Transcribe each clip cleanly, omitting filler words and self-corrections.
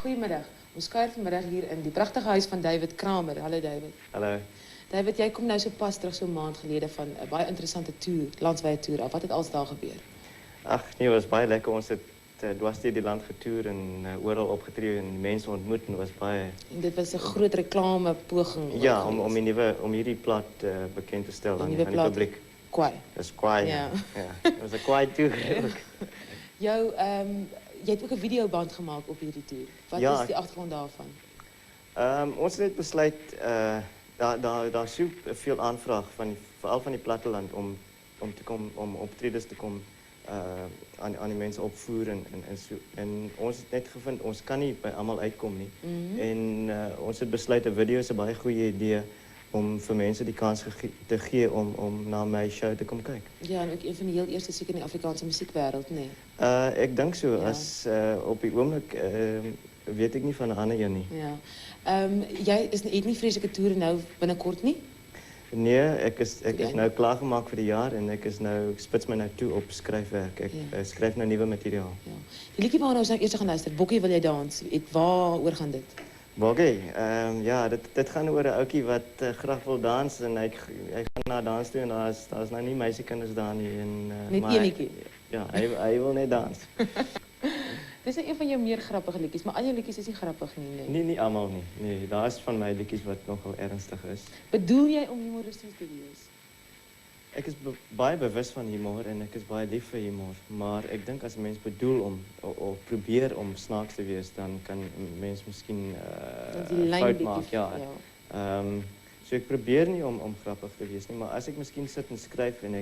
Goedemiddag. Ons kuier vanmiddag hier in die pragtige huis van David Kramer. Hallo David. Hallo. David, jy kom nou so pas terug so 'n maand gelede van 'n baie interessante toer, landwyse toer af. Wat het als daar gebeur? Ag nee, was baie lekker. Ons het dwars deur die land getoer en oral opgetree en mense ontmoet en was baie. En dit was 'n groot reklame poging. Ja, om hierdie plat bekend te stel aan die publiek. Kwai. Dis kwai. Ja. Ja. Dit was 'n kwai toer. Jy het ook 'n videoband gemaak op hierdie toer. Wat is die agtergrond daarvan? Ons het besluit daar so veel aanvraag veral van die platteland om te kom om optredes te kom aan die mense opvoer en so. En ons het net gevind ons kan nie by almal uitkom nie. En ons het besluit 'n video is 'n baie goeie idee om vir mense die kans te gee om na my show te kom kyk. Ja, en ook een van die heel eerste seker in die Afrikaanse musiekwêreld, nee. Ek dink so as op die oomblik weet ek nie van 'n ander een nie. Ja. Jy het nie vreeslike toere nou binnekort nie? Nee, ek is nou klaar gemaak vir die jaar en ek spits my nou toe op skryfwerk. Ek skryf nou nuwe materiaal. Ja. Die liedjie waarna ons nou eers gaan luister, Bokkie wil jy dans. Waaroor gaan dit? Bokkie, ja, dit gaan oor 'n ouetjie wat graag wil dans en hy gaan na dans toe en daar's nou nie meisiekinders daar nie en net eenetjie. Ja, hy wil net dans. Dis een van jou meer grappige liedjies, maar al jou liedjies is nie grappig nie. Nie almal nie. Nee, daar is van my liedjies wat nogal ernstig is. Bedoel jy om humoristies te wees? Ek is baie bewus van humor en ek is baie lief vir humor, maar ek dink as 'n mens bedoel om of probeer om snaaks te wees, dan kan 'n mens miskien fout maak. Ja. So ek probeer nie om grappig te wees nie, maar as ek miskien sit en skryf en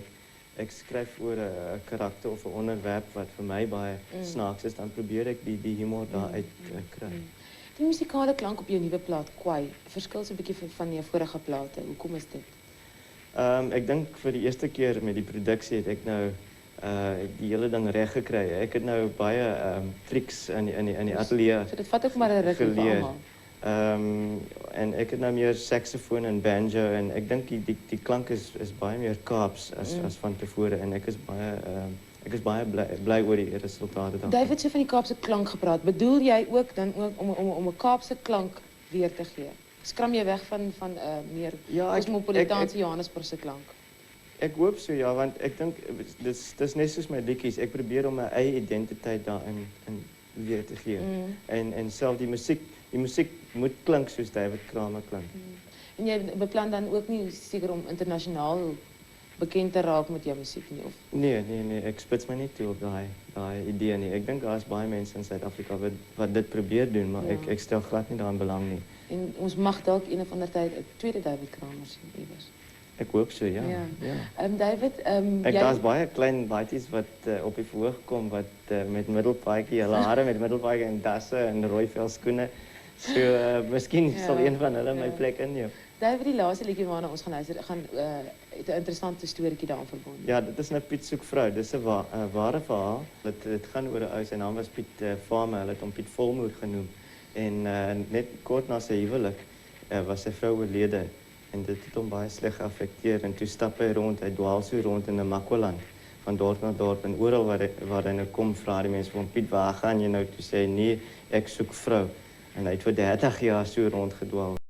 ek skryf oor 'n karakter of 'n onderwerp wat vir my baie snaaks is, dan probeer ek die humor daaruit kry. Die musikale klank op jou nuwe plaat, Kwai, verskil so 'n bietjie van jou vorige plate. Hoekom is dit? Ek dink vir die eerste keer met die produksie het ek nou die hele ding reg gekry. Ek het nou baie tricks in die ateljee. So dit vat ook maar 'n ruk vir almal. En ek het nou meer saksofoon en banjo en ek dink die klank is baie meer Kaaps as van tevore en ek is baie bly oor die resultate daarvan. David het van die Kaapse klank gepraat. Bedoel jy ook dan ook om 'n Kaapse klank weer te gee? Skram jy weg van meer kosmopolitaanse Johannesburgse klank? Ek hoop so ja, want ek dink dis net soos my liedjies. Ek probeer om my eie identiteit daarin weer te gee. En self die musiek moet klink soos David Kramer klink. En jy beplan dan ook nie seker om internasionaal bekend te raak met jou musiek nie of? Nee, ek spits my nie toe op daai idee nie. Ek dink daar's baie mense in Suid-Afrika wat dit probeer doen, maar ek stel glad nie daarin belang nie. En ons mag dalk een of ander tyd 'n tweede David Kramer sien iewers. Ek hoop so, ja. David, daar's baie klein baadjies wat op die verhoog kom wat met middelpaadjie, hulle hare met middelpaadjie en dasse en rooi vel skoene. So miskien sal een van hulle my plek inneem. David, die laaste liedjie waarna ons gaan luister, het 'n interessante storieetjie daaraan verbonde. Ja, dit is nou Piet soek vrou. Dis 'n ware verhaal. Dit gaan oor 'n ou, sy naam was Piet Farmer. Hulle het hom Piet Volmoer genoem. En net kort na sy huwelik was sy vrou oorlede en dit het hom baie sleg geaffekteer en toe stap hy rond, hy dwaal so rond in 'n Makwaland van dorp na dorp en oral waar hy nou kom vra die mense van Piet, waar gaan jy nou? Toe sê hy nee, ek soek vrou en hy het vir 30 jaar so rondgedwaal.